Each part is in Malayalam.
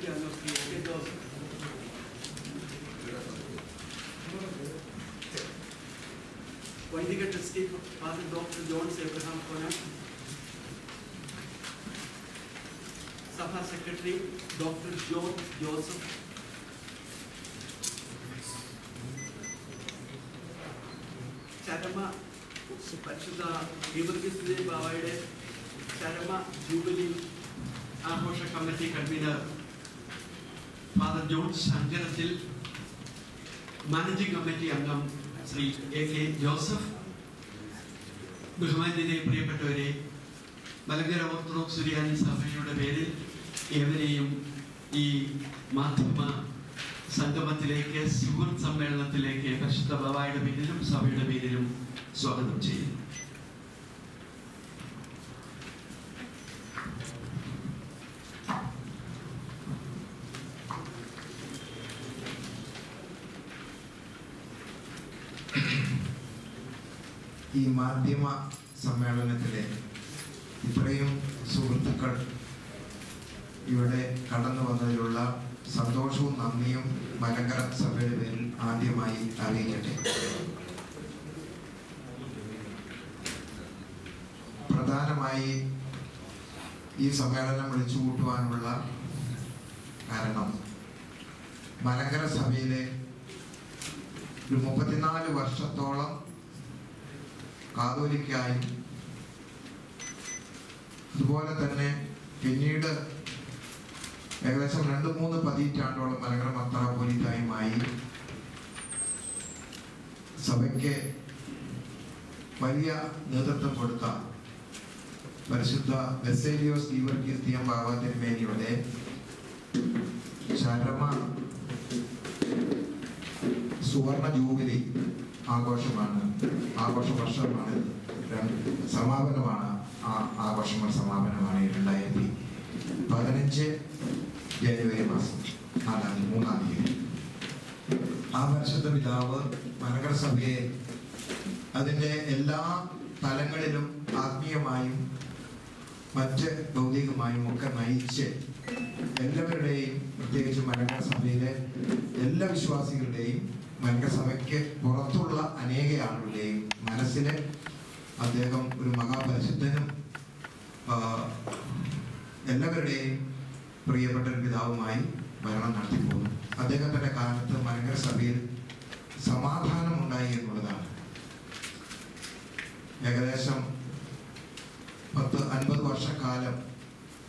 anno che cosa? Vaidica trustee Father Dr. Jones Abraham Conan, Sabha Secretary Dr. John Joseph, Charama Pachida Givergisde Bavide, Charama Jubilee Ahosha Committee Convener Father John Shankarathil, Managing Committee Angam Sri A.K. Joseph, ബഹുമാന്യരെ പ്രിയപ്പെട്ടവരെ, മലങ്കര ഓർത്തഡോക്സ് സുറിയാനി സഭയുടെ പേരിൽ ഏവരെയും ഈ മാധ്യമ സംഗമത്തിലേക്ക്, സുഹൃത്ത് സമ്മേളനത്തിലേക്ക് പരിശുദ്ധ ബാവായുടെ പേരിലും സഭയുടെ പേരിലും സ്വാഗതം ചെയ്യുന്നു. ഈ മാധ്യമ സമ്മേളനത്തിലെ ഇത്രയും സുഹൃത്തുക്കൾ ഇവിടെ കടന്നു വന്നതിലുള്ള സന്തോഷവും നന്ദിയും മലങ്കര സഭയുടെ പേരിൽ ആദ്യമായി അറിയിക്കട്ടെ. പ്രധാനമായി ഈ സമ്മേളനം വിളിച്ചു കൂട്ടുവാനുള്ള കാരണം മലങ്കര സഭയിലെ ഒരു 34 വർഷത്തോളം കാതോലിക്കായും അതുപോലെ തന്നെ പിന്നീട് ഏകദേശം 2-3 പതിറ്റാണ്ടോളം മലങ്കര മെത്രാപ്പോലീത്തായുമായി സഭയ്ക്ക് വലിയ നേതൃത്വം കൊടുത്ത പരിശുദ്ധ ബസേലിയോസ് ഗീവർഗീസ് ബാവാ തിരുമേനിയുടെ ചരമ സുവർണ ജൂബിലി ആഘോഷ വർഷമാണ്, സമാപനമാണ്. ആ ആഘോഷങ്ങൾ സമാപനമാണ് 2015 ജനുവരി മാസം 3-ാം തീയതി. ആ പരിശുദ്ധ പിതാവ് മലങ്കര സഭയെ അതിൻ്റെ എല്ലാ തലങ്ങളിലും ആത്മീയമായും മറ്റ് ഭൗതികമായും ഒക്കെ നയിച്ച് എല്ലാവരുടെയും, പ്രത്യേകിച്ച് മലങ്കര സഭയിലെ എല്ലാ വിശ്വാസികളുടെയും, മലങ്കര സഭയ്ക്ക് പുറത്തുള്ള അനേക ആളുകളുടെയും മനസ്സിലെ അദ്ദേഹം ഒരു മഹാപരിശുദ്ധനും എല്ലാവരുടെയും പ്രിയപ്പെട്ട ഒരു പിതാവുമായി ഭരണം നടത്തിപ്പോകുന്നു. അദ്ദേഹത്തിൻ്റെ കാലത്ത് മലങ്കര സഭയിൽ സമാധാനം ഉണ്ടായി എന്നുള്ളതാണ്. ഏകദേശം 10-50 വർഷക്കാലം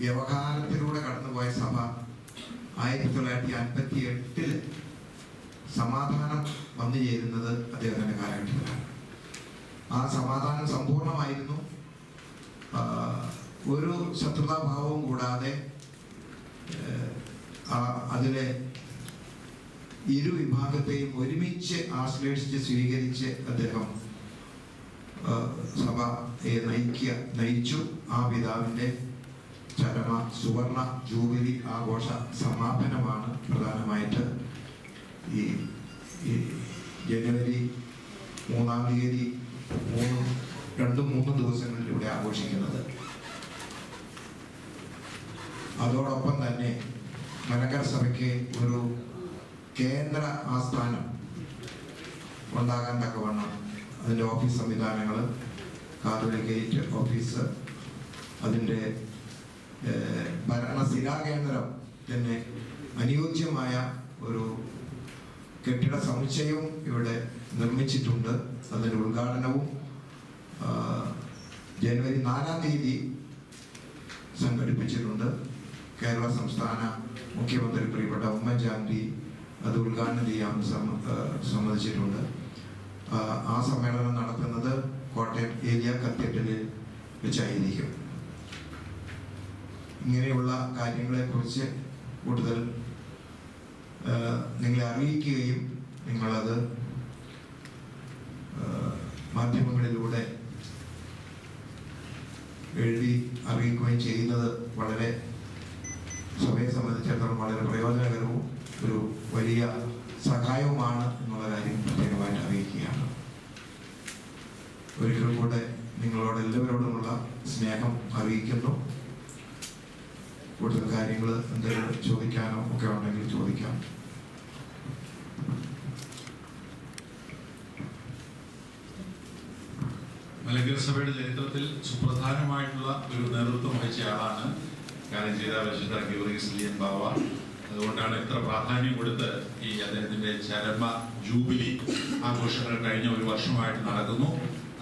വ്യവഹാരത്തിലൂടെ കടന്നുപോയ സഭ 1958 സമാധാനം വന്നു ചേരുന്നത് അദ്ദേഹത്തിൻ്റെ കാലഘട്ടത്തിലാണ്. ആ സമാധാനം സമ്പൂർണമായിരുന്നു. ഒരു ശത്രുതാഭാവവും കൂടാതെ അതിലെ ഇരു വിഭാഗത്തെയും ഒരുമിച്ച് ആശ്ലേഷിച്ച് സ്വീകരിച്ച് അദ്ദേഹം സഭയെ നയിച്ചു. ആ പിതാവിൻ്റെ ചരമ സുവർണ ജൂബിലി ആഘോഷ സമാപനമാണ് പ്രധാനമായിട്ട് ഈ ജനുവരി 3-ാം തീയതി 2-3 ദിവസങ്ങളിൽ ഇവിടെ ആഘോഷിക്കുന്നത്. അതോടൊപ്പം തന്നെ മലങ്കര സഭയ്ക്ക് ഒരു കേന്ദ്ര ആസ്ഥാനം ഉണ്ടാകാൻ തക്കവണ്ണം അതിൻ്റെ ഓഫീസ് സംവിധാനങ്ങൾ, കാതോലിക്കേറ്റ് ഓഫീസ്, അതിൻ്റെ ഭരണശിലാകേന്ദ്രം തന്നെ അനുയോജ്യമായ ഒരു കെട്ടിട സമുച്ചയവും ഇവിടെ നിർമ്മിച്ചിട്ടുണ്ട്. അതിൻ്റെ ഉദ്ഘാടനവും ജനുവരി 4-ാം തീയതി സംഘടിപ്പിച്ചിട്ടുണ്ട്. കേരള സംസ്ഥാന മുഖ്യമന്ത്രി പ്രിയപ്പെട്ട ഉമ്മൻചാണ്ടി അത് ഉദ്ഘാടനം ചെയ്യാൻ സമ്മതിച്ചിട്ടുണ്ട്. ആ സമ്മേളനം നടത്തുന്നത് കോട്ടയം ഏരിയ കത്തീഡ്രലിൽ വെച്ചായിരിക്കും. ഇങ്ങനെയുള്ള കാര്യങ്ങളെക്കുറിച്ച് കൂടുതൽ നിങ്ങളെ അറിയിക്കുകയും നിങ്ങളത് മാധ്യമങ്ങളിലൂടെ എഴുതി അറിയിക്കുകയും ചെയ്യുന്നത് വളരെ സഭയെ സംബന്ധിച്ചിടത്തോളം വളരെ പ്രയോജനകരവും ഒരു വലിയ സഹായവുമാണ് എന്നുള്ള കാര്യം പ്രത്യേകമായിട്ട് അറിയിക്കുകയാണ്. ഒരിക്കൽ കൂടെ നിങ്ങളോട് എല്ലാവരോടുമുള്ള സ്നേഹം അറിയിക്കുന്നു. കൂടുതൽ കാര്യങ്ങൾ കാര്യങ്ങൾ എന്തെങ്കിലും ചോദിക്കാനോ ഒക്കെ ഉണ്ടെങ്കിൽ ചോദിക്കാം. മലങ്കര സഭയുടെ ചരിത്രത്തിൽ സുപ്രധാനമായിട്ടുള്ള ഒരു നേതൃത്വം വഹിച്ച ആളാണ് കാര്യം ചെയ്ത പരിശുദ്ധ ഗീവർഗീസ് ലീയൻ ബാവ. അതുകൊണ്ടാണ് ഇത്ര പ്രാധാന്യം കൊടുത്ത് ഈ അദ്ദേഹത്തിന്റെ ചരമ ജൂബിലി ആഘോഷങ്ങൾ കഴിഞ്ഞ ഒരു വർഷമായിട്ട് നടക്കുന്നു.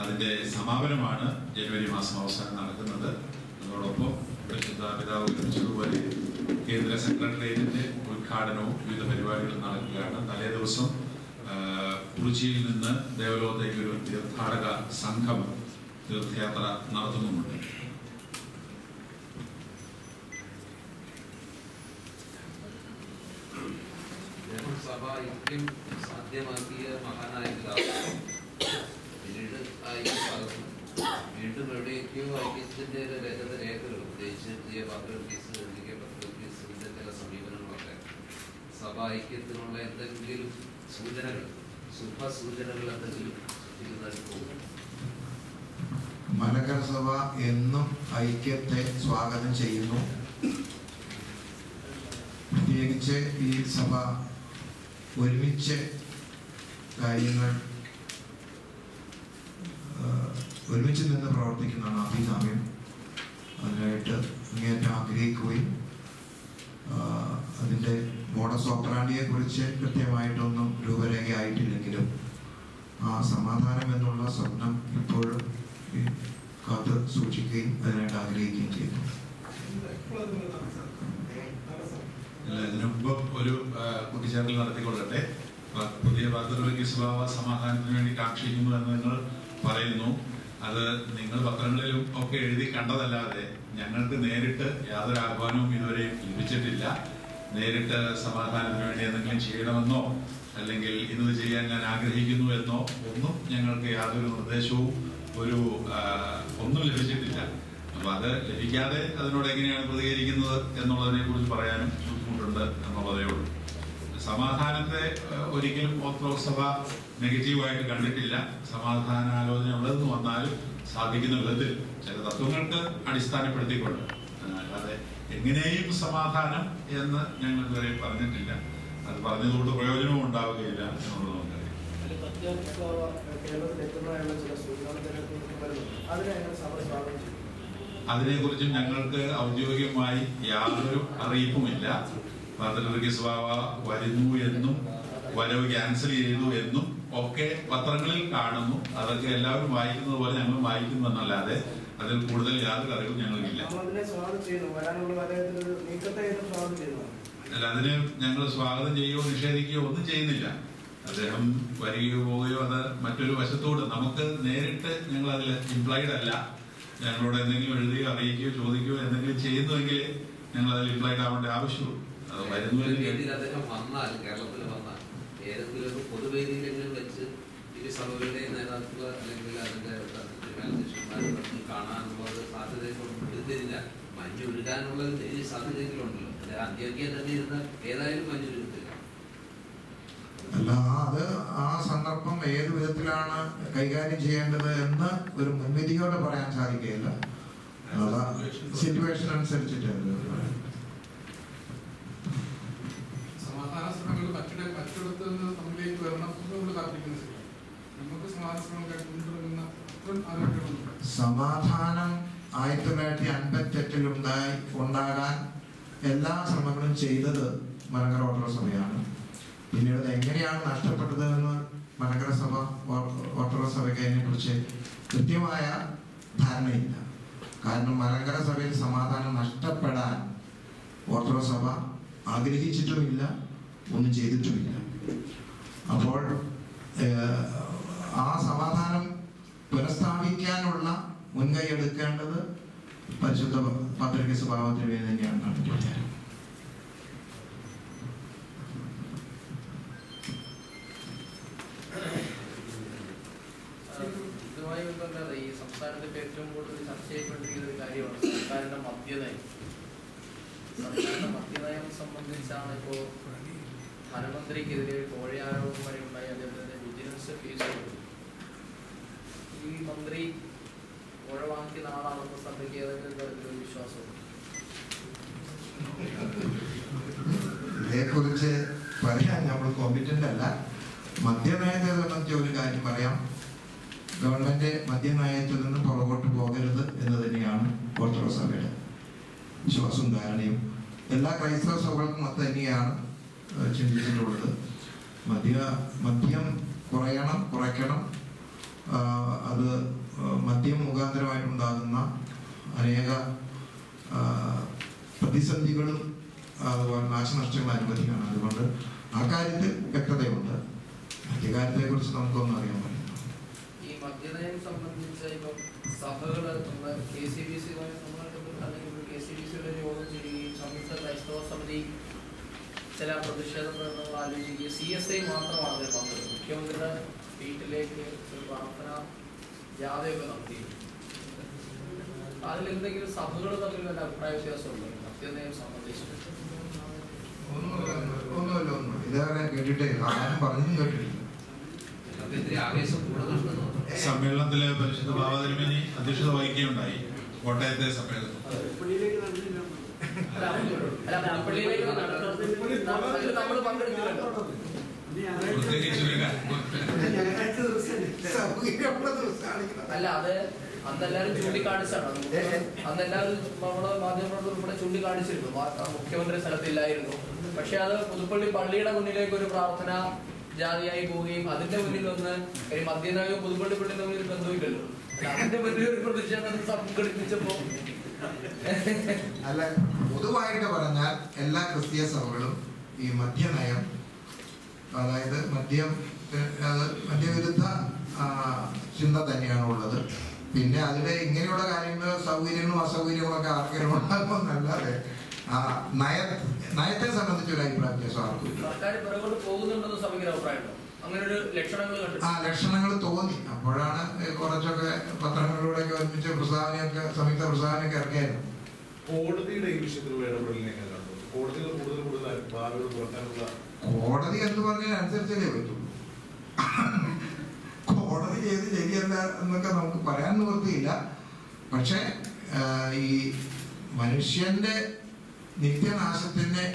അതിന്റെ സമാപനമാണ് ജനുവരി മാസം അവസാനം നടക്കുന്നത്. അതോടൊപ്പം പരിശുദ്ധ പിതാവ് വിവരിച്ചതുപോലെ കേന്ദ്ര സെക്രട്ടേറിയറ്റിന്റെ ഉദ്ഘാടനവും വിവിധ പരിപാടികളും നടക്കുകയാണ്. തലേ ദിവസം കുറിച്ചിയിൽ നിന്ന് ദേവലോകത്തേക്ക് ഒരു തീർത്ഥാടക സംഘം തീർത്ഥയാത്ര നടത്തുന്നുമുണ്ട്. സഭ ഐക്യം സാധ്യമാക്കിയ മഹാനായ പിന്നീട് വീണ്ടും എവിടെയൊക്കെയോ ഐക്യത്തിന്റെ രേഖകൾ ദേശീയ പാത്രീസ് ഇതിന്റെ ചില സമീപനങ്ങളൊക്കെ സഭ ഐക്യത്തിനുള്ള എന്തെങ്കിലും സൂചനകൾ ശുഭസൂചനകൾ എന്തെങ്കിലും പോകും? മലങ്കര സഭ എന്നും ഐക്യത്തെ സ്വാഗതം ചെയ്യുന്നു. പ്രത്യേകിച്ച് ഈ സഭ ഒരുമിച്ച് കാര്യങ്ങൾ ഒരുമിച്ച് നിന്ന് പ്രവർത്തിക്കുന്നതാണ് അഭികാമ്യം. അതിനായിട്ട് അങ്ങേയറ്റം ആഗ്രഹിക്കുകയും അതിൻ്റെ മോഡസ് ഓപ്പറാൻഡിയെ കുറിച്ച് കൃത്യമായിട്ടൊന്നും രൂപരേഖയായിട്ടില്ലെങ്കിലും ആ സമാധാനം എന്നുള്ള സ്വപ്നം ഇപ്പോഴും കാത്ത് സൂക്ഷിക്കുകയും അതിനായിട്ട് ആഗ്രഹിക്കുകയും ചെയ്യുന്നു. ഇതിനു മുമ്പ് ഒരു കൂട്ടിച്ചേരൽ നടത്തിക്കൊള്ളട്ടെ. പുതിയ പാത്രീസ് ബാവ സമാധാനത്തിന് വേണ്ടി കാക്ഷിക്കുന്നു എന്ന് നിങ്ങൾ പറയുന്നു. അത് നിങ്ങൾ പത്രങ്ങളിലും ഒക്കെ എഴുതി കണ്ടതല്ലാതെ ഞങ്ങൾക്ക് നേരിട്ട് യാതൊരു ആഹ്വാനവും ഇതുവരെയും ലഭിച്ചിട്ടില്ല. നേരിട്ട് സമാധാനത്തിന് വേണ്ടി എന്തെങ്കിലും ചെയ്യണമെന്നോ അല്ലെങ്കിൽ ഇന്നത് ചെയ്യാൻ ഞാൻ ആഗ്രഹിക്കുന്നു എന്നോ ഒന്നും ഞങ്ങൾക്ക് യാതൊരു നിർദ്ദേശവും ഒന്നും ലഭിച്ചിട്ടില്ല. അപ്പൊ അത് ലഭിക്കാതെ അതിനോട് എങ്ങനെയാണ് പ്രതികരിക്കുന്നത് എന്നുള്ളതിനെ കുറിച്ച് പറയാനും ബുദ്ധിമുട്ടുണ്ട് എന്നുള്ളതേ ഉള്ളൂ. സമാധാനത്തെ ഒരിക്കലും ഓർത്തഡോക്സ് സഭ നെഗറ്റീവായിട്ട് കണ്ടിട്ടില്ല. സമാധാനാലോചന ഉള്ളതെന്ന് വന്നാലും സാധിക്കുന്ന വിധത്തിൽ ചില തത്വങ്ങൾക്ക് അടിസ്ഥാനപ്പെടുത്തിക്കൊണ്ട്, അല്ലാതെ എങ്ങനെയും സമാധാനം എന്ന് ഞങ്ങൾ ഇതുവരെ പറഞ്ഞിട്ടില്ല. അത് പറഞ്ഞതുകൊണ്ട് പ്രയോജനവും ഉണ്ടാവുകയില്ല എന്നുള്ളത് നമുക്കറിയാം. അതിനെക്കുറിച്ചും ഞങ്ങൾക്ക് ഔദ്യോഗികമായി യാതൊരു അറിയിപ്പുമില്ല. പാത്രീസ് ബാവ വരുന്നു എന്നും വരവ് ക്യാൻസൽ ചെയ്തു എന്നും ഒക്കെ പത്രങ്ങളിൽ കാണുന്നു. അതൊക്കെ എല്ലാവരും വായിക്കുന്നത് പോലെ ഞങ്ങൾ വായിക്കുന്നു എന്നല്ലാതെ അതിൽ കൂടുതൽ യാതൊരു അറിവും ഞങ്ങൾക്കില്ല. അല്ല, അതിന് ഞങ്ങൾ സ്വാഗതം ചെയ്യുകയോ നിഷേധിക്കുകയോ ഒന്നും ചെയ്യുന്നില്ല. അദ്ദേഹം വരികയോ പോവുകയോ അത് മറ്റൊരു വശത്തോട് നമുക്ക് നേരിട്ട് ഞങ്ങൾ അതിൽ ഇംപ്ലൈഡ് അല്ല. ഞങ്ങളോട് എന്തെങ്കിലും എഴുതുകയോ അറിയിക്കുകയോ ചോദിക്കുകയോ എന്തെങ്കിലും ചെയ്യുന്നുവെങ്കിൽ ഞങ്ങൾ അതിൽ ഇംപ്ലൈഡ് ആവേണ്ട ആവശ്യമുള്ളൂ. അത് വരുന്നുവെങ്കിൽ അദ്ദേഹം വന്നാൽ കേരളത്തിൽ വന്നാൽ ഏതെങ്കിലും ഒരു പൊതുവേദിയിലെങ്കിലും വെച്ച് ഇരു സഭകളുടെ നേതാക്കൾ അല്ലെങ്കിൽ അതിന്റെ അധ്യക്ഷന്മാരും കാണാനുള്ള സാധ്യതയൊന്നും എടുത്തില്ല. മഞ്ഞ് ഒഴുകാനുള്ള സാധ്യതകളുണ്ടല്ലോ. അന്ത്യോക്യ തന്നെ ഇരുന്ന് ഏതായാലും മഞ്ഞ് ഒഴുകത്തില്ല. അല്ല, അത് ആ സന്ദർഭം ഏത് വിധത്തിലാണ് കൈകാര്യം ചെയ്യേണ്ടത് എന്ന് ഒരു മുൻവിധിയോടെ പറയാൻ സാധിക്കുകയില്ല. സിറ്റുവേഷൻ അനുസരിച്ചിട്ട് സമാധാന ശ്രമങ്ങൾ മറ്റിടത്ത് നിന്ന് തമ്മിലേക്ക് വരണം നമ്മൾ കാത്തിരിക്കുന്ന നമുക്ക് സമാധാനം 1958 ഉണ്ടാകാൻ എല്ലാ ശ്രമങ്ങളും ചെയ്തത് മലങ്കര ഓർത്തഡോക്സ് സഭയാണ്. പിന്നീട് എങ്ങനെയാണ് നഷ്ടപ്പെട്ടത് എന്ന് മലങ്കര സഭ ഓർത്തഡോക്സ് സഭയ്ക്ക് അതിനെക്കുറിച്ച് കൃത്യമായ ധാരണയില്ല. കാരണം മലങ്കര സഭയിൽ സമാധാനം നഷ്ടപ്പെടാൻ ഓർത്തഡോക്സ് സഭ ആഗ്രഹിച്ചിട്ടുമില്ല, ഒന്നും ചെയ്തിട്ടുമില്ല. അപ്പോൾ ആ സമാധാനം പുനഃസ്ഥാപിക്കാനുള്ള മുൻകൈ എടുക്കേണ്ടത് പരിശുദ്ധ പാത്രീസ് ബാവത്തിന് വേണ്ടി തന്നെയാണ് എൻ്റെ വിചാരം. ഇതുമായി ബന്ധപ്പെട്ട ഈ സംസ്ഥാനത്തിന്റെ ഏറ്റവും കൂടുതൽ ചർച്ച ചെയ്യപ്പെട്ടിരിക്കുന്ന ഒരു കാര്യമാണ് സർക്കാരിന്റെ മദ്യനയം. സർക്കാരിന്റെ മദ്യനയം സംബന്ധിച്ചാണ് ഇപ്പോൾ ധനമന്ത്രിക്കെതിരെ കോഴയാരോപണം വരെ ഉണ്ടായി. അദ്ദേഹത്തിന്റെ വിജിലൻസ് കേസ് ഈ മന്ത്രി ഒഴിവാക്കിയ നാളാണെന്ന് സഭയ്ക്ക് ഏതെങ്കിലും തരത്തിലൊരു വിശ്വാസമുണ്ട്? ഇതേക്കുറിച്ച് പറയാൻ നമ്മൾ കോമ്പിറ്റന്റ് അല്ല. മദ്യനയത്തെ സംബന്ധിച്ച ഒരു കാര്യം പറയാം. ഗവൺമെന്റ് മദ്യനയത്തിൽ നിന്ന് പുറകോട്ട് പോകരുത് എന്ന് തന്നെയാണ് ഓർത്തഡോക്സ് സഭയുടെ വിശ്വാസവും ധാരണയും. എല്ലാ ക്രൈസ്തവ സഭകൾക്കും അത് തന്നെയാണ് ചിന്തിച്ചിട്ടുള്ളത്. മദ്യം കുറയ്ക്കണം. അത് മദ്യം മുഖാന്തരമായിട്ടുണ്ടാകുന്ന അനേക പ്രതിസന്ധികളും അതുപോലെ നാശനഷ്ടങ്ങൾ അനുവദിക്കണം. അതുകൊണ്ട് ആ കാര്യത്തിൽ വ്യക്തതയുണ്ട്. മദ്യകാര്യത്തെ കുറിച്ച് നമുക്കൊന്നും അറിയാൻ പറ്റില്ല. ഈ മദ്യനയം സംബന്ധിച്ച ഇപ്പം സഭകള് KCBC അല്ലെങ്കിൽ KCBCയുടെ യോഗം ചെയ്യുകയും സംയുക്ത ക്രൈസ്തവ സമിതി ചില പ്രതിഷേധ പ്രകടനങ്ങൾ ആലോചിക്കുകയും CSI മാത്രമാണ് അതിൽ പങ്കെടുക്കുന്നത്. മുഖ്യമന്ത്രിയുടെ വീട്ടിലേക്ക് ഒരു പ്രാർത്ഥന ജാഥയൊക്കെ നടത്തി. അതിലെന്തെങ്കിലും സഭകൾ തമ്മിൽ വല്ല അഭിപ്രായ വ്യത്യാസമുണ്ടോ മദ്യനയം സംബന്ധിച്ച്? ഒന്നുമില്ല. ഇതേവരെ കേട്ടിട്ടേ ആരും പറഞ്ഞും കേട്ടിട്ടില്ല. സമ്മേളനത്തില് പരിശുദ്ധ ബാബാതിരുമേനി അധ്യക്ഷത വഹിക്കുകയുണ്ടായി. കോട്ടയത്തെ സമ്മേളനം നമ്മൾ പങ്കെടുത്തില്ലല്ലോ. അല്ല, അത് അന്നെല്ലാരും ചൂണ്ടിക്കാണിച്ചാണ്. അന്നെല്ലാവരും നമ്മള് മാധ്യമങ്ങളോട് ഉൾപ്പെടെ ചൂണ്ടിക്കാണിച്ചിരുന്നു മുഖ്യമന്ത്രി സ്ഥലത്തില്ലായിരുന്നു. പക്ഷെ അത് പുതുപ്പള്ളി പള്ളിയുടെ മുന്നിലേക്ക് ഒരു പ്രാർത്ഥന ജാതിയായി പോവുകയും അതിന്റെ മുന്നിൽ ഒന്ന് മദ്യനയവും പുതുപ്പള്ളി പള്ളി തമ്മിൽ ബന്ധമില്ലല്ലോ. അതിന്റെ മുന്നിൽ ഒരു പ്രതിഷേധം സംഘടിപ്പിച്ചപ്പോ അല്ല, പൊതുവായിട്ട് പറഞ്ഞാൽ എല്ലാ ക്രിസ്തീയ സഭകളും ഈ മദ്യനയം, അതായത് മദ്യവിരുദ്ധ ചിന്ത തന്നെയാണ് ഉള്ളത്. പിന്നെ അതിലെ ഇങ്ങനെയുള്ള കാര്യങ്ങൾ സൗകര്യങ്ങളും അസൗകര്യങ്ങളൊക്കെ ആർക്കെങ്കിലും ഉണ്ടാകുമെന്നല്ലാതെ നയത്തെ സംബന്ധിച്ച് ഒരു അഭിപ്രായ വ്യത്യാസം ആർക്കും ലക്ഷണങ്ങൾ തോന്നി. അപ്പോഴാണ് കുറച്ചൊക്കെ പത്രങ്ങളിലൂടെയൊക്കെ ഒരുമിച്ച് സംയുക്ത പ്രസ്താവനയൊക്കെ ഇറക്കിയായിരുന്നു. കോടതിയുടെ ഈ വിഷയത്തിലുള്ള ഇടപെടലിനെ കോടതികൾ കൂടുതൽ ഭാവികൾ തുറക്കാനുള്ള കോടതി എന്ന് പറഞ്ഞതിനനുസരിച്ചല്ലേ പറ്റുള്ളൂ. കോടതി ചെയ്ത് ശരിയല്ല എന്നൊക്കെ നമുക്ക് പറയാൻ നിവൃത്തിയില്ല. പക്ഷെ ഈ മനുഷ്യന്റെ നിത്യനാശത്തിന്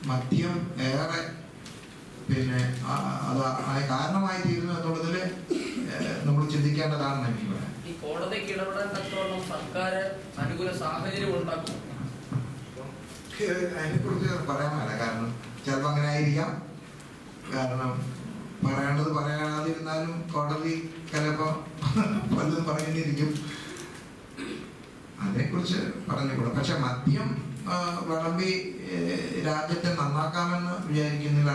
മദ്യം ഏറെ അത് കാരണമായി തീരുന്നു എന്നുള്ളതിൽ നമ്മൾ ചിന്തിക്കേണ്ടതാണെന്ന് എനിക്ക് പറയാം. ഈ കോടതിക്ക് ഇടപെടാൻ തക്കവണ്ണം സർക്കാർ അനുകൂല സാഹചര്യം ഉണ്ടാക്കും. അതിനെക്കുറിച്ച് പറയാൻ വേണ്ട. കാരണം ചിലപ്പോൾ അങ്ങനെ ആയിരിക്കാം. കാരണം പറയേണ്ടത് പറയാതിരുന്നാലും കോടതി ചിലപ്പോ പലതും പറയേണ്ടിയിരിക്കും. അതേക്കുറിച്ച് പറഞ്ഞുകൂടാ. പക്ഷെ മദ്യം വിളമ്പി രാജ്യത്തെ നന്നാക്കാമെന്ന് വിചാരിക്കുന്നില്ല.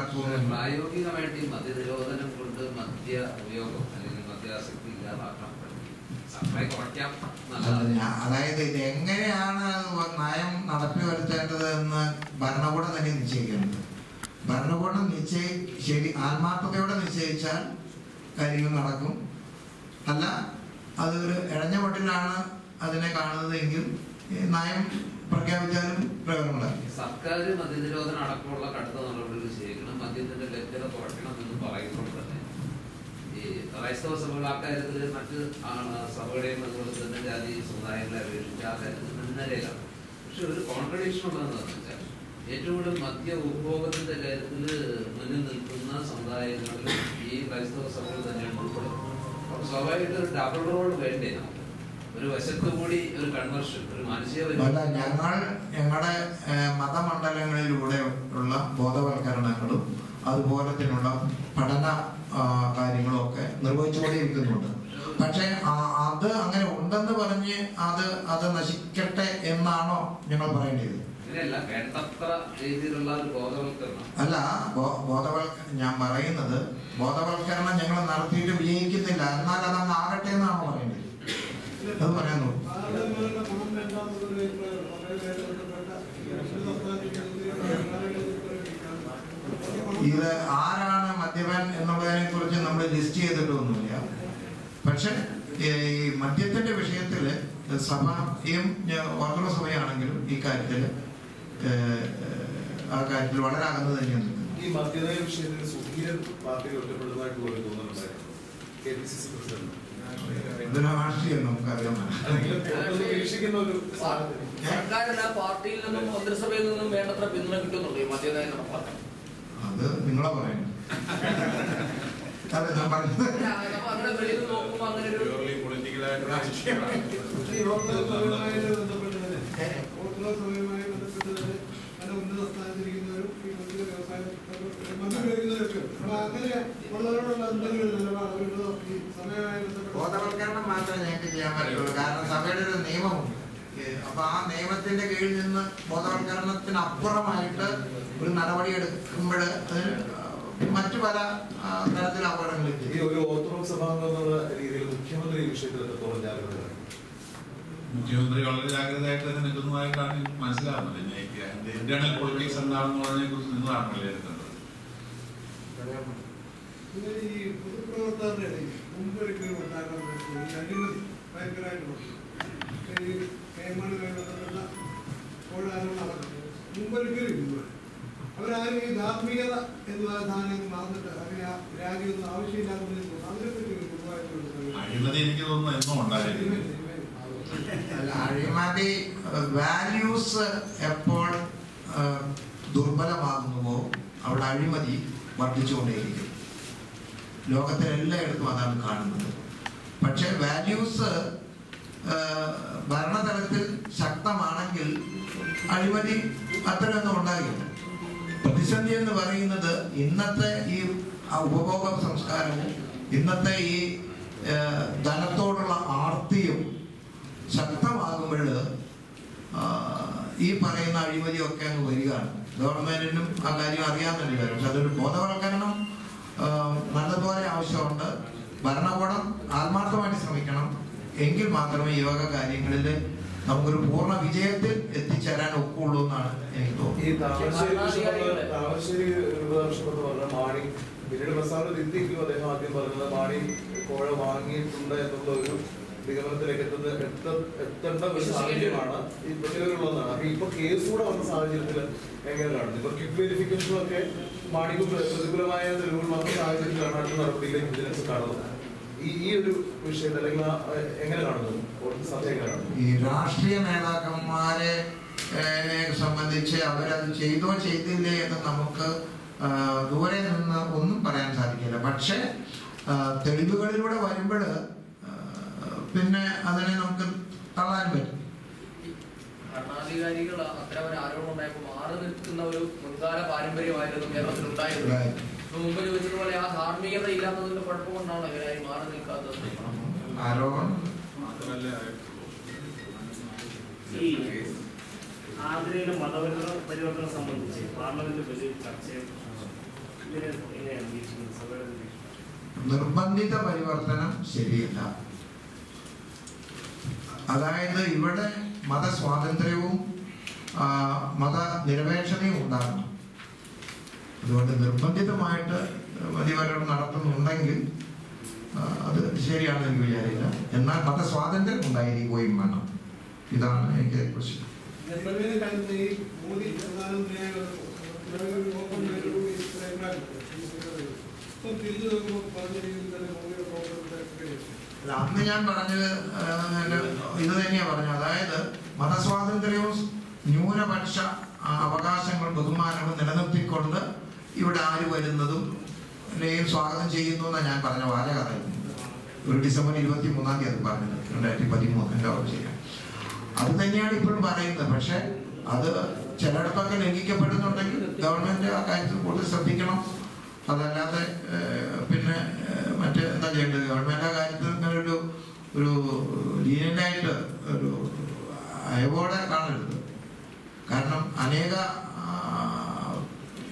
പ്രായോഗികമായിട്ട് മദ്യനിരോധനം കൊണ്ട് മദ്യ ഉപയോഗം അല്ലെങ്കിൽ മദ്യാസക്തി ഇല്ലാതാക്കാൻ അതായത് ഇത് എങ്ങനെയാണ് നയം നടപ്പിൽ വരുത്തേണ്ടത് എന്ന് ഭരണകൂടം തന്നെ നിശ്ചയിക്കേണ്ടത്. ഭരണകൂടം ശരി ആത്മാർത്ഥതയോടെ നിശ്ചയിച്ചാൽ കാര്യങ്ങൾ നടക്കും. അല്ല, അതൊരു ഇഴഞ്ഞ മട്ടിലാണ് അതിനെ കാണുന്നത് എങ്കിൽ നയം പ്രഖ്യാപിച്ചാലും പ്രയോജനമുണ്ടാകും. സർക്കാർ മദ്യനിരോധനം അടക്കമുള്ള കടുത്ത നടപടികൾ സ്വീകരിക്കണം, മദ്യത്തിന്റെ ലഭ്യത കുറയ്ക്കണം എന്ന് പറയുമ്പോൾ തന്നെ ഈ ക്രൈസ്തവ സഭകൾ ആ കാര്യത്തിൽ മറ്റ് സഭകളെയും അതുപോലെ തന്നെ ജാതി സമുദായങ്ങളെ അപേക്ഷിച്ച് ആ കാര്യത്തിൽ മുൻനിരയിലാണ്. പക്ഷെ ഒരു കോൺട്രഡിക്ഷൻ ഉള്ളതെന്ന് വെച്ചാൽ ഏറ്റവും കൂടുതൽ മദ്യ ഉപഭോഗത്തിന്റെ കാര്യത്തിൽ മുന്നിൽ നിൽക്കുന്ന സമുദായങ്ങളിൽ ഈ ക്രൈസ്തവ സഭകൾ തന്നെയാണ് ഉൾപ്പെടുന്നത്. അപ്പൊ സ്വാഭാവികമായിട്ട് ഒരു ഡബിൾ റോൾ വേണ്ടേ നമുക്ക്? ഒരു വശത്തു കൂടി ഒരു കൺവെർഷൻ, ഒരു ഞങ്ങളുടെ മതമണ്ഡലങ്ങളിലൂടെ ഉള്ള ബോധവൽക്കരണങ്ങളും അതുപോലെ തന്നെയുള്ള പഠന കാര്യങ്ങളും ഒക്കെ നിർവഹിച്ചുകൊണ്ടേയിരിക്കുന്നുണ്ട്. പക്ഷെ അത് അങ്ങനെ ഉണ്ടെന്ന് പറഞ്ഞ് അത് നശിക്കട്ടെ എന്നാണോ ഞങ്ങൾ പറയേണ്ടത്? അല്ല, ഞാൻ പറയുന്നത് ബോധവൽക്കരണം ഞങ്ങൾ നടത്തിയിട്ട് വിജയിക്കുന്നില്ല, എന്നാൽ അതങ്ങ് ആകട്ടെ എന്നാണോ പറയേണ്ടത്? അത് പറയാൻ ഇത് ആരാണ് മദ്യപൻ എന്നുള്ളതിനെ കുറിച്ച് നമ്മൾ ലിസ്റ്റ് ചെയ്തിട്ടൊന്നുമില്ല. പക്ഷെ ഈ മദ്യത്തിന്റെ വിഷയത്തില് സഭയും ഓർത്തഡോക്സ് സഭയാണെങ്കിലും ഈ കാര്യത്തിൽ ആ കാര്യത്തിൽ വളരെ അകന്ന് തന്നെയാണ്. ഈ മദ്യനയ വിഷയത്തിൽ സുധീരൻ പാർട്ടികൾ ഒറ്റപ്പെടുന്നതായിട്ടുള്ള ഒരു തോന്നലുണ്ടായിരുന്നു. KPCC പ്രസിഡന്റ് എന്തൊരു രാഷ്ട്രീയം നമുക്കറിയാം. നിരീക്ഷിക്കുന്ന ഒരു സർക്കാരിന് പാർട്ടിയിൽ നിന്നും മന്ത്രിസഭയിൽ നിന്നും വേണ്ടത്ര പിന്തുണ കിട്ടുന്നുണ്ട് ഈ മദ്യനയം നടപ്പാക്കാൻ. അത് നിങ്ങളെ പറയുന്നു. അതെ, ഞാൻ പറഞ്ഞത് അങ്ങനെ വെളിയിൽ നോക്കുമ്പോൾ അങ്ങനെ ഒരു ഉന്നത സ്ഥാനത്തിരിക്കുന്നവരും ഈ മന്ത്രി വ്യവസായ മന്ത്രിവരൊക്കെ അങ്ങനെ ഉള്ളവരോടുള്ള എന്തെങ്കിലും നിലപാട് അവരുടെ ഈ സമയമായി ബന്ധപ്പെട്ട ബോധവൽക്കരണം മാത്രമേ ഞങ്ങൾക്ക് ചെയ്യാൻ പറ്റുള്ളൂ. കാരണം സഭയുടെ ഒരു നിയമമുണ്ട്. അപ്പൊ ആ നിയമത്തിന്റെ കീഴിൽ നിന്ന് ബോധവൽക്കരണത്തിന് അപ്പുറമായിട്ട് ഒരു നടപടി എടുക്കുമ്പോൾ മറ്റു പല തരത്തിൽ അപകടങ്ങൾ. ഈ ഒരു ഓർത്തഡോക്സ് സഭാംഗം എന്നുള്ള രീതിയിൽ മുഖ്യമന്ത്രി ഈ വിഷയത്തിൽ എത്രത്തോളം ജാഗ്രത? മുഖ്യമന്ത്രി വളരെ ജാഗ്രതയായിട്ട് തന്നെ നിൽക്കുന്നതായിട്ടാണ് മനസ്സിലാവുന്നത്. ഇന്റേണൽ പൊളിറ്റിക്സ് എന്താണെന്നുള്ളതിനെ കുറിച്ച് നിങ്ങളാണ് വിലയിരുത്തേണ്ടത്. പിന്നെ ഈ പൊതുപ്രവർത്തകരുടെ ഇടയിൽ മുമ്പൊരിക്കലും ഉണ്ടാകാൻ പറ്റുന്ന ഈ അഴിമതി ഭയങ്കരമായിട്ട് ഈ കേരളവുമായി ബന്ധപ്പെട്ട ഓടാനും നടക്കും. മുമ്പൊരിക്കലും ഇല്ല. അവരാരും ഈ ധാർമ്മികത എന്ന സാധനം മറന്നിട്ട് അങ്ങനെ രാജ്യമൊന്നും ആവശ്യമില്ലാതെ അതിനെപ്പറ്റി ഒരു പൊതുവായിട്ടുള്ള അഴിമതി എനിക്ക് തോന്നുന്നു എന്നും ഉണ്ടായിരുന്നു. അഴിമതി വാല്യൂസ് എപ്പോൾ ദുർബലമാകുന്നുവോ അവിടെ അഴിമതി വർദ്ധിച്ചുകൊണ്ടേയിരിക്കും. ലോകത്തിലെല്ലായിടത്തും അതാണ് കാണുന്നത്. പക്ഷെ വാല്യൂസ് ഭരണതലത്തിൽ ശക്തമാണെങ്കിൽ അഴിമതി അത്രയൊന്നും ഉണ്ടാകില്ല. പ്രതിസന്ധി എന്ന് പറയുന്നത് ഇന്നത്തെ ഈ ഉപഭോഗ സംസ്കാരവും ഇന്നത്തെ ഈ ധനത്തോടുള്ള ആർത്തിയും ശക്തമാകുമ്പോൾ ഈ പറയുന്ന അഴിമതിയൊക്കെ അങ്ങ് വരികയാണ്. ഗവൺമെന്റിനും ആ കാര്യം അറിയാമെന്ന് വരും. പക്ഷെ അതൊരു ബോധവൽക്കരണം നല്ലതുപോലെ ആവശ്യമുണ്ട്. ഭരണകൂടം ആത്മാർത്ഥമായിട്ട് ശ്രമിക്കണം. എങ്കിൽ മാത്രമേ ഈ വക കാര്യങ്ങളിൽ നമുക്കൊരു പൂർണ്ണ വിജയത്തിൽ എത്തിച്ചേരാൻ ഒക്കുള്ളൂ എന്നാണ് എനിക്ക് തോന്നുന്നത്. താമരശ്ശേരി രൂപതാംശമെന്ന് പറഞ്ഞ മാണി പിന്നീട് പ്രസ്ഥാനം തിരുത്തിക്കും അദ്ദേഹം ആദ്യം പറഞ്ഞത് മാണി കോഴ വാങ്ങിയിട്ടുണ്ട് എന്നുള്ള ഒരു നിഗമനത്തിലേക്ക് എത്തേണ്ട ഒരു സാഹചര്യമാണ് ഇപ്പൊ നിലവിലുള്ളതാണ്. അപ്പൊ ഇപ്പൊ കേസ് കൂടെ വന്ന സാഹചര്യത്തിൽ എങ്ങനെ കാണുന്നു? ഇപ്പൊ കിക്ക് വെരിഫിക്കേഷനും ഒക്കെ മാണിക്ക് പ്രതികൂലമായ തെളിവുകൾ വന്ന സാഹചര്യത്തിലാണ് അടുത്ത നടപടിയിലേക്ക് വിജിലൻസ് കാണുന്നത്. ഈ ഒരു വിഷയത്തിൽ അല്ലെങ്കിൽ എങ്ങനെ കാണുന്നു? ഈ രാഷ്ട്രീയ നേതാക്കന്മാരെ സംബന്ധിച്ച് അവരത് ചെയ്തോ ചെയ്തില്ലേ എന്ന് നമുക്ക് ദൂരെ നിന്ന് ഒന്നും പറയാൻ സാധിക്കില്ല. പക്ഷെ തെളിവുകളിലൂടെ വരുമ്പോൾ പിന്നെ അതിനെ നമുക്ക് തള്ളാൻ പറ്റും. ഭരണാധികാരികൾ അത്തരം ഒരു ആരോപണം ഉണ്ടായപ്പോൾ മാറി നിൽക്കുന്ന ഒരു മുൻകാല പാരമ്പര്യമായിരുന്നു കേരളത്തിൽ ഉണ്ടായിരുന്നത്. മുമ്പ് ചോദിച്ചതുപോലെ ആ ധാർമ്മികത ഇല്ലാത്തതിന്റെ കുഴപ്പം കൊണ്ടാണ് ഇവരായി മാറി നിൽക്കാത്തത്. ഈ ആഗ്രഹ മതപരിവർത്തനം സംബന്ധിച്ച് പാർലമെന്റ് വലിയ ചർച്ചയും നിർബന്ധിത പരിവർത്തനം ശരിയല്ല. അതായത് ഇവിടെ മതസ്വാതന്ത്ര്യവും മതനിരപേക്ഷതയും ഉണ്ടാകണം. അതുകൊണ്ട് നിർബന്ധിതമായിട്ട് മതപരിവർത്തനം നടത്തുന്നുണ്ടെങ്കിൽ അത് ശരിയാണെന്ന് എനിക്ക് വിചാരില്ല. എന്നാൽ മതസ്വാതന്ത്ര്യം ഉണ്ടായിരിക്കുകയും വേണം. ഇതാണ് എനിക്ക് പ്രശ്നം. അന്ന് ഞാൻ പറഞ്ഞത് ഇത് തന്നെയാ പറഞ്ഞത്. അതായത് മതസ്വാതന്ത്ര്യവും ന്യൂനപക്ഷ അവകാശങ്ങളും ബഹുമാനവും നിലനിർത്തിക്കൊണ്ട് ഇവിടെ ആര് വരുന്നതും സ്വാഗതം ചെയ്യുന്നു എന്നാണ് ഞാൻ പറഞ്ഞ വാചകമായിരുന്നു. ഒരു ഡിസംബർ 23-ാം തീയതി പറഞ്ഞത് 2013 എൻ്റെ ഓർമ്മ ശരിയാണ്. അത് തന്നെയാണ് ഇപ്പോഴും പറയുന്നത്. പക്ഷെ അത് ചിലയിടത്തൊക്കെ ലംഘിക്കപ്പെടുന്നുണ്ടെങ്കിൽ ഗവൺമെന്റ് ആ കാര്യത്തിൽ കൂടുതൽ ശ്രദ്ധിക്കണം. അതല്ലാതെ പിന്നെ മറ്റേ എന്താ ചെയ്യേണ്ടത്? ഗവൺമെന്റ് ആ കാര്യത്തിൽ ഇങ്ങനെ ഒരു ലീനിയനായിട്ട് ഒരു അയവോടെ കാണരുത്. കാരണം അനേക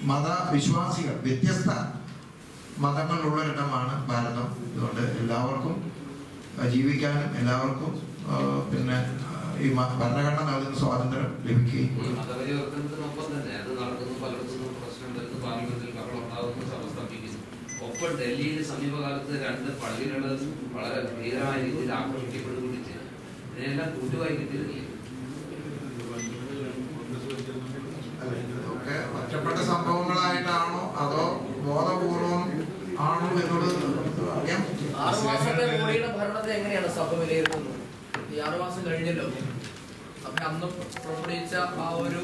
മതവിശ്വാസികൾ, വ്യത്യസ്ത മതങ്ങളുള്ളൊരിടമാണ് ഭാരതം. അതുകൊണ്ട് എല്ലാവർക്കും ജീവിക്കാനും എല്ലാവർക്കും പിന്നെ ഈ ഭരണഘടന നൽകുന്ന സ്വാതന്ത്ര്യം ലഭിക്കുകയും മതപരിവർത്തനത്തിനൊപ്പം തന്നെ അത് നടക്കുന്നു. പലയിടത്തും പ്രശ്നം വരുന്നു, പാർലമെന്റിൽ ബഹളം ഉണ്ടാകുന്നു, സഭ സ്ഥാപിക്കുന്നു. ഒപ്പം ഡൽഹിയിൽ സമീപകാലത്ത് 2 പള്ളികൾ വളരെ ഭീകരമായ രീതിയിൽ ആക്രമിക്കപ്പെടുകയും ചെയ്തു. ഇതിനെല്ലാം കൂട്ടുവായി കിട്ടിയതില്ലേ? ഇതൊക്കെ ഒറ്റപ്പെട്ട സംഭവങ്ങളായിട്ടാണോ അതോ ബോധപൂർവം ആണോ എന്നുള്ളത് അറിയാൻ പറ്റും. 6 മാസത്തെ മോഡിയുടെ ഭരണത്തെ എങ്ങനെയാണ് സഭ വിലയിരുത്തുന്നത്? ഈ 6 മാസം കഴിഞ്ഞല്ലോ. സഭ അന്ന് പുറപ്പെടുവിച്ച ആ ഒരു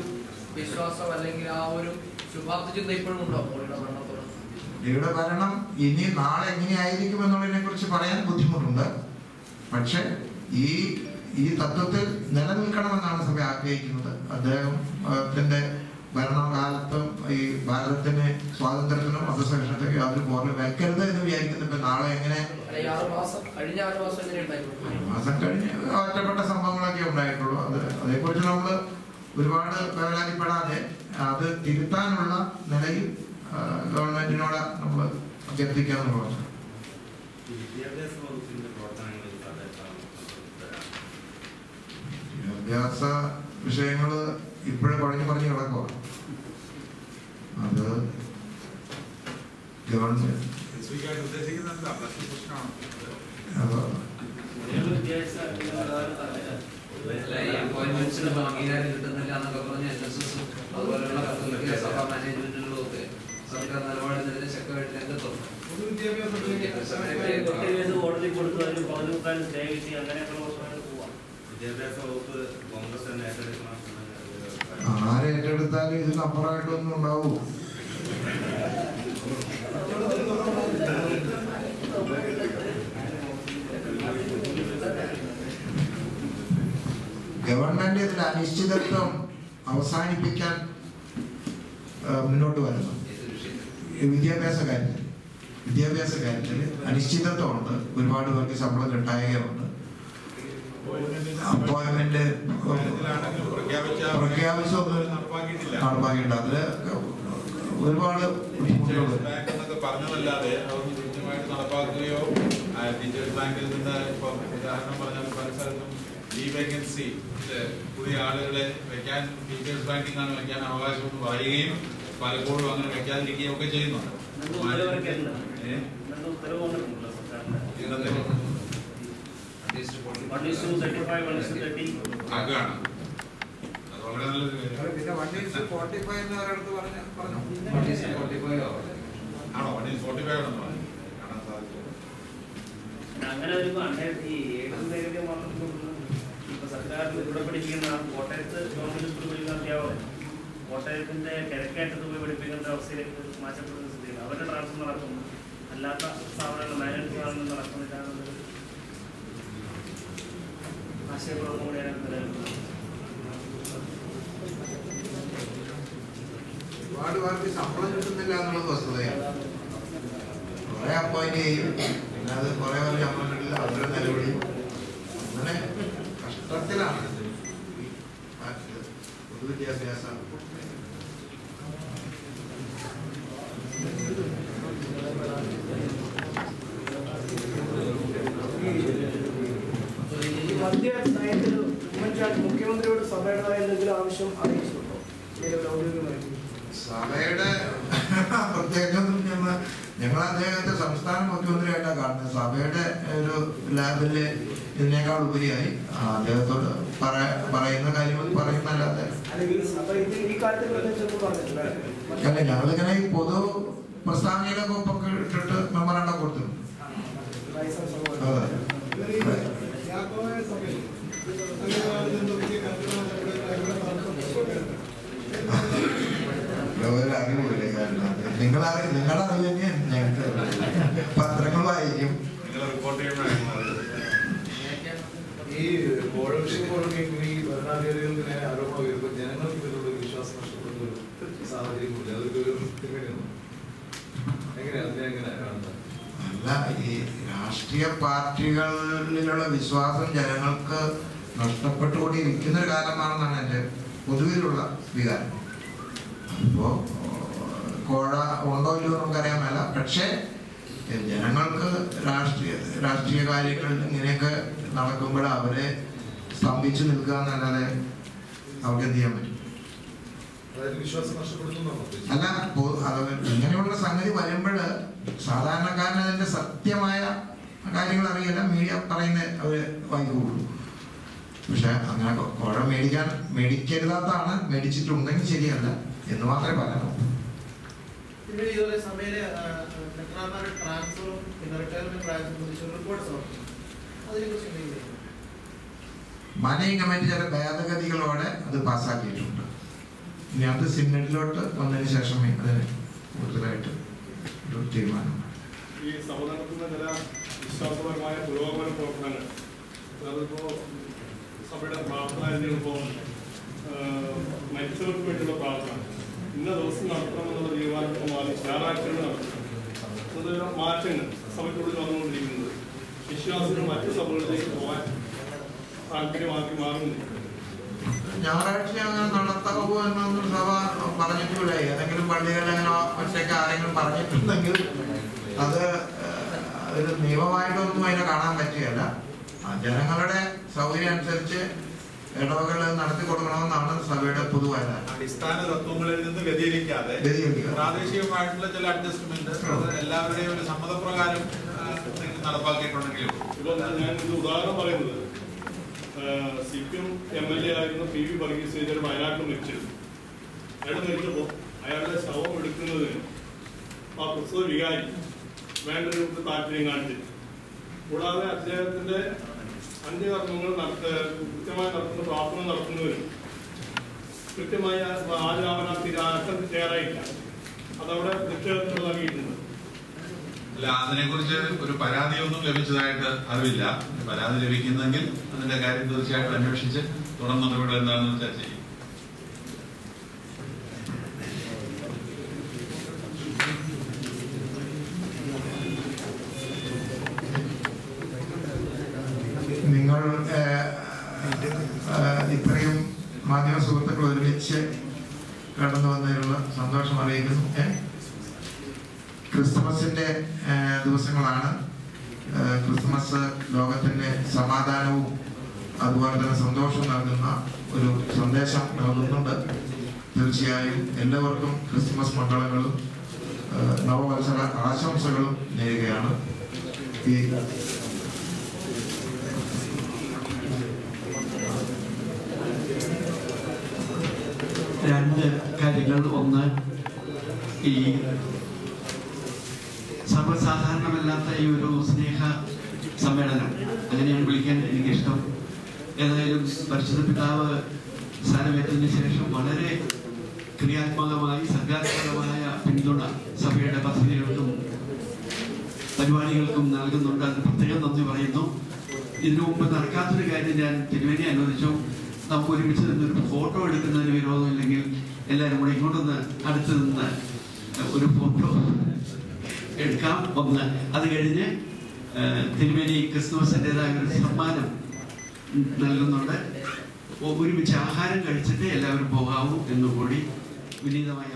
വിശ്വാസം അല്ലെങ്കിൽ ആ ഒരു ശുഭാപ്തി ചിന്ത ഇപ്പോഴും ഉണ്ടോ മോളിയുടെ ഭരണത്തോട്? ഇവിടെ ഭരണം ഇനി നാളെ എങ്ങനെയായിരിക്കും എന്നുള്ളതിനെ കുറിച്ച് പറയാൻ ബുദ്ധിമുട്ടുണ്ട്. പക്ഷെ ഈ തത്വത്തിൽ നിലനിൽക്കണമെന്നാണ് സഭ ആഗ്രഹിക്കുന്നത്. അദ്ദേഹത്തിന്റെ ഭരണകാലത്തും ഈ ഭാരതത്തിന് സ്വാതന്ത്ര്യത്തിനും മതസഹിഷ്ണുതയ്ക്കും യാതൊരു പോറലും വെക്കരുത് എന്ന് വിചാരിക്കുന്നു. ഇപ്പൊ നാളെ എങ്ങനെ മാസം കഴിഞ്ഞ് ഒറ്റപ്പെട്ട സംഭവങ്ങളൊക്കെ ഉണ്ടായിട്ടുള്ളൂ. അതേക്കുറിച്ച് നമ്മൾ ഒരുപാട് വേവലാതിപ്പെടാതെ അത് തിരുത്താനുള്ള നിലയിൽ ഗവൺമെന്റിനോട് നമ്മൾ അഭ്യർത്ഥിക്കുക എന്നുള്ളതാണ്. വിദ്യാഭ്യാസ വിഷയങ്ങള് ഇപ്പോഴും പറഞ്ഞു കിടക്കുക. അത് ഗവൺമെന്റ് കിട്ടുന്നില്ല എന്നൊക്കെ പറഞ്ഞ SSS അതുപോലെയുള്ള സഭാ മാനേജ്മെന്റുകളും ഒക്കെ സർക്കാർ നിലപാടിനെതിരെ ശക്തമായിട്ട് രംഗത്തുണ്ട്. കോടതി കൊടുത്തു അതിന് പതിനെക്കാലം സ്റ്റേ കിട്ടി അങ്ങനെയൊക്കെയുള്ള വിദ്യാഭ്യാസ വകുപ്പ് കോൺഗ്രസ് തന്നെ ഏറ്റെടുക്കണം. ആരേറ്റെടുത്താലും ഇതിനപ്പുറമായിട്ടൊന്നും ഉണ്ടാവൂ. ഗവൺമെന്റ് ഇതിൽ അനിശ്ചിതത്വം അവസാനിപ്പിക്കാൻ മുന്നോട്ട് വരുന്നു. വിദ്യാഭ്യാസ കാര്യത്തിൽ അനിശ്ചിതത്വമുണ്ട്. ഒരുപാട് പേർക്ക് ശമ്പളം കിട്ടായകയുണ്ട്. അപ്പോയിന്റ്മെന്റ് പ്രഖ്യാപിച്ചൊന്നും നടപ്പാക്കിയിട്ടുണ്ട്. അതില് ഒരുപാട് പറഞ്ഞതല്ലാതെ അതൊന്നും കൃത്യമായിട്ട് നടപ്പാക്കുകയോ ടീച്ചേഴ്സ് ബാങ്കിൽ നിന്ന് ഇപ്പം ഉദാഹരണം പറഞ്ഞാൽ പല സ്ഥലത്തും ഈ വേക്കൻസി പുതിയ ആളുകളെ വെക്കാൻ ടീച്ചേഴ്സ് ബാങ്കിൽ നിന്നാണ് വെക്കാൻ അവകാശമെന്ന് പറയുകയും പലപ്പോഴും അങ്ങനെ വെക്കാതിരിക്കുകയും ഒക്കെ ചെയ്യുന്നുണ്ട്. ആക്കുകയാണ്. അത് വളരെ നല്ലൊരു കാര്യം. ആണോ 45 ആണെന്ന് പറഞ്ഞു കാണാൻ സാധിക്കും. അങ്ങനെ ഒരു ഈ ഏകദേശം ഇപ്പൊ സർക്കാരിൽ ഇവിടെ പഠിപ്പിക്കുന്ന കോട്ടയത്ത് ഗവൺമെന്റ് സ്കൂൾ പഠിക്കുന്ന അധ്യാപകർ കോട്ടയത്തിന്റെ കിഴക്കേറ്റത്ത് പോയി പഠിപ്പിക്കുന്ന അവസ്ഥയിലേക്ക് മാറ്റപ്പെടുന്ന സ്ഥിതിയിൽ അവരുടെ ട്രാൻസ്ഫർ നടക്കുന്നു. അല്ലാത്ത സ്ഥാപനങ്ങൾ മാനേജ്മെന്റ് സ്ഥാപനങ്ങൾ നടക്കുന്നില്ല എന്നുള്ളത് ആശയക്കുഴപ്പം കൂടി അതിനകത്ത് നിലനിൽക്കുന്നത്. ഒരുപാട് പേർക്ക് ശമ്പളം കിട്ടുന്നില്ല എന്നുള്ളത് വസ്തുതയാണ്. കുറെ അപ്പോയിന്റ് ചെയ്യും, പിന്നെ അത് കുറെ പേർ ശമ്പളം കിട്ടില്ല, അവരുടെ നിലവിളി അങ്ങനെ കഷ്ടത്തിലാണ് പൊതുവിദ്യാഭ്യാസം. മധ്യ നയത്തിൽ ഉമ്മൻചാണ്ടി മുഖ്യമന്ത്രിയോട് സഭയുടേതായ എന്തെങ്കിലും ആവശ്യം അറിയിച്ചിട്ടുണ്ടോ? സഭയുടെ പ്രത്യേകം ഞങ്ങൾ അദ്ദേഹത്തെ സംസ്ഥാന മുഖ്യമന്ത്രിയായിട്ടാണ് കാണുന്നത്. സഭയുടെ ഒരു ലാബില് ഇതിനേക്കാൾ ഉപരിയായി അദ്ദേഹത്തോട് പറയുന്ന കാര്യങ്ങൾ പറയുന്നല്ലാതെ അല്ല, ഞങ്ങളിങ്ങനെ ഈ പൊതു പ്രസ്താവനയിലൊക്കെ ഒപ്പൊക്കെ ഇട്ടിട്ട് മെമ്മറാണ്ടം കൊടുത്തിട്ടുണ്ട്. അറിവില്ലേ? നിങ്ങളുടെ അറിവ് തന്നെയാണ് ഞങ്ങൾക്ക്. പത്രങ്ങൾ വായിക്കും. ഈ ഈ ഭരണാധികാരികൾക്ക് നേരെ ആരോപണം വരുമ്പോൾ ജനങ്ങൾക്ക് ഇതിലുള്ള വിശ്വാസം നഷ്ടപ്പെടുന്ന ഒരു സാഹചര്യം കൂടി അതൊരു എങ്ങനെയാണ്? അല്ല, ഈ രാഷ്ട്രീയ പാർട്ടികളിലുള്ള വിശ്വാസം ജനങ്ങൾക്ക് നഷ്ടപ്പെട്ടുകൊണ്ടിരിക്കുന്ന ഒരു കാലമാണെന്നാണ് എൻ്റെ പൊതുവിലുള്ള വികാരം. ഇപ്പോ കോഴ ഉണ്ടോ ഇല്ലയോ നമുക്കറിയാൻ മേല. പക്ഷേ ജനങ്ങൾക്ക് രാഷ്ട്രീയ കാര്യങ്ങളിൽ ഇങ്ങനെയൊക്കെ നടക്കുമ്പോൾ അവരെ സ്തംഭിച്ചു നിൽക്കുക എന്നല്ലാതെ അവർക്ക് എന്ത് ചെയ്യാൻ പറ്റും? അല്ല, ഇങ്ങനെയുള്ള സംഗതി വരുമ്പോൾ സാധാരണക്കാരന് അതിന്റെ സത്യമായ കാര്യങ്ങൾ അറിയില്ല, മീഡിയ പറയുന്ന അവര് വായിക്കുള്ളൂ. പക്ഷെ അങ്ങനെ കുഴ മേടിക്കരുതാത്താണ്, മേടിച്ചിട്ടുണ്ടെങ്കിൽ ശരിയല്ല എന്ന് മാത്രമേ പറയാനൂ. ഇതുപോലെ സഭയിലെ ട്രാൻസ്ഫറും പിന്നെ റിട്ടയർമെന്റ് പ്രായം സംബന്ധിച്ച് റിപ്പോർട്ട് സമർപ്പിച്ചു. അതിനെക്കുറിച്ച് എന്തെങ്കിലും മാനേജിംഗ് കമ്മിറ്റി ചില ഭേദഗതികളോടെ അത് പാസ്സാക്കിയിട്ടുണ്ട്. ഇനി അത് സിനഡിലോട്ട് വന്നതിന് ശേഷമേ അതിന് കൂടുതലായിട്ട് ഒരു തീരുമാനം. ഈ സഭ നടത്തുന്ന ചില വിശ്വാസപരമായ പുരോഗമന പ്രവർത്തനങ്ങൾ, അതിപ്പോ സഭയുടെ പ്രാർത്ഥന, ഇപ്പോൾ മരിച്ചവർക്ക് വേണ്ടിയുള്ള പ്രാർത്ഥന ഇന്ന ദിവസം നടത്തണമെന്നുള്ള തീരുമാനത്തിൽ മാറി ഞായറാഴ്ചകൾ നടത്തുന്നത്, അതൊരു മാറ്റങ്ങൾ സഭയ്ക്കുള്ളിൽ വന്നുകൊണ്ടിരിക്കുന്നത് വിശ്വാസികൾ മറ്റു സഭകളിലേക്ക് പോകാൻ താല്പര്യമാക്കി മാറുന്നില്ല. ഞായറാഴ്ച അങ്ങനെ നടത്താവോ എന്നൊന്നും സഭ പറഞ്ഞിട്ടില്ല. ഏതെങ്കിലും പള്ളികളിൽ അങ്ങനെ ഒറ്റയ്ക്ക് ആരെങ്കിലും പറഞ്ഞിട്ടുണ്ടെങ്കിൽ അത് ഒരു നിയമമായിട്ടൊന്നും അതിനെ കാണാൻ പറ്റുകയല്ല. ജനങ്ങളുടെ സൗകര്യം അനുസരിച്ച് ഇടവകൾ നടത്തി കൊടുക്കണമെന്നാണ് സഭയുടെ പൊതുവായ അടിസ്ഥാന തത്വങ്ങളിൽ നിന്ന് വ്യതിചലിക്കാതെ പ്രാദേശികമായിട്ടുള്ള ചില അഡ്ജസ്റ്റ്മെന്റ് എല്ലാവരുടെയും ഒരു സമ്മതപ്രകാരം നടപ്പാക്കിയിട്ടുണ്ടെങ്കിലും. ഇപ്പൊ ഞാൻ ഇത് ഉദാഹരണം പറയുന്നത്, CPM MLA ആയിരുന്ന PV വർഗീസ് വയനാട്ടിൽ മരിച്ചിരുന്നു. അയാൾ മരിച്ചപ്പോൾ അയാളുടെ ശവം എടുക്കുന്നതിന് ആ പ്രസ്തുത വികാരി വേണ്ടൊരു താല്പര്യം കാണിച്ചിരുന്നു. കൂടാതെ അദ്ദേഹത്തിന്റെ അന്ത്യകർമ്മങ്ങൾ കൃത്യമായി നടത്തുന്ന പ്രാർത്ഥന നടത്തുന്നതിനും കൃത്യമായ ആചാരണത്തിൽ തയ്യാറായില്ല. അതവിടെ നിക്ഷേപത്തിൽ നൽകിയിട്ടുണ്ട്. അല്ല, അതിനെക്കുറിച്ച് ഒരു പരാതിയൊന്നും ലഭിച്ചതായിട്ട് അറിവില്ല. പരാതി ലഭിക്കുന്നെങ്കിൽ അതിന്റെ കാര്യം തീർച്ചയായിട്ടും അന്വേഷിച്ച് തുടർ നടപടികൾ എന്താണെന്ന് വെച്ചാൽ ചെയ്യും. നിങ്ങൾ ഇത്രയും മാധ്യമ സുഹൃത്തുക്കൾ ഒരുമിച്ച് കടന്നു വന്നതിനുള്ള സന്തോഷം അറിയിക്കുന്നു. ക്രിസ്മസിന്റെ ദിവസങ്ങളാണ്. ക്രിസ്മസ് ലോകത്തിന്റെ സമാധാനവും അതുപോലെ തന്നെ സന്തോഷവും നൽകുന്ന ഒരു സന്ദേശം നൽകുന്നുണ്ട്. തീർച്ചയായും എല്ലാവർക്കും ക്രിസ്മസ് മംഗളങ്ങളും നവവത്സര ആശംസകളും നേരുകയാണ്. ഈ രണ്ട് കാര്യങ്ങൾ. ഒന്ന്, ഈ സർവ്വസാധാരണമല്ലാത്ത ഈ ഒരു സ്നേഹ സമ്മേളനം, അങ്ങനെയാണ് വിളിക്കാൻ എനിക്കിഷ്ടം. ഏതായാലും പരിശുദ്ധ പിതാവ് സ്ഥാനമേറ്റതിന് ശേഷം വളരെ ക്രിയാത്മകമായി സർഗാത്മകമായ പിന്തുണ സഭയുടെ പദ്ധതികൾക്കും പരിപാടികൾക്കും നൽകുന്നുണ്ട്. അതിന് പ്രത്യേകം നന്ദി പറയുന്നു. ഇതിനു മുമ്പ് നടക്കാത്തൊരു കാര്യം ഞാൻ തിരുവേനി അനുവദിച്ചു. നമുക്ക് ഒരുമിച്ച് നിന്നൊരു ഫോട്ടോ എടുക്കുന്നതിന് വിരോധമില്ലെങ്കിൽ എല്ലാവരും കൂടെ ഇങ്ങോട്ടൊന്ന് അടുത്ത് നിന്ന് ഒരു ഫോട്ടോ എടുക്കാം. ഒന്ന്, അത് കഴിഞ്ഞ് തിരുവേനി ക്രിസ്തുമസിൻ്റെതായ ഒരു സമ്മാനം നൽകുന്നുണ്ട്. ഒരുമിച്ച് ആഹാരം കഴിച്ചിട്ട് എല്ലാവരും പോകാവൂ എന്നുകൂടി വിനീതമായ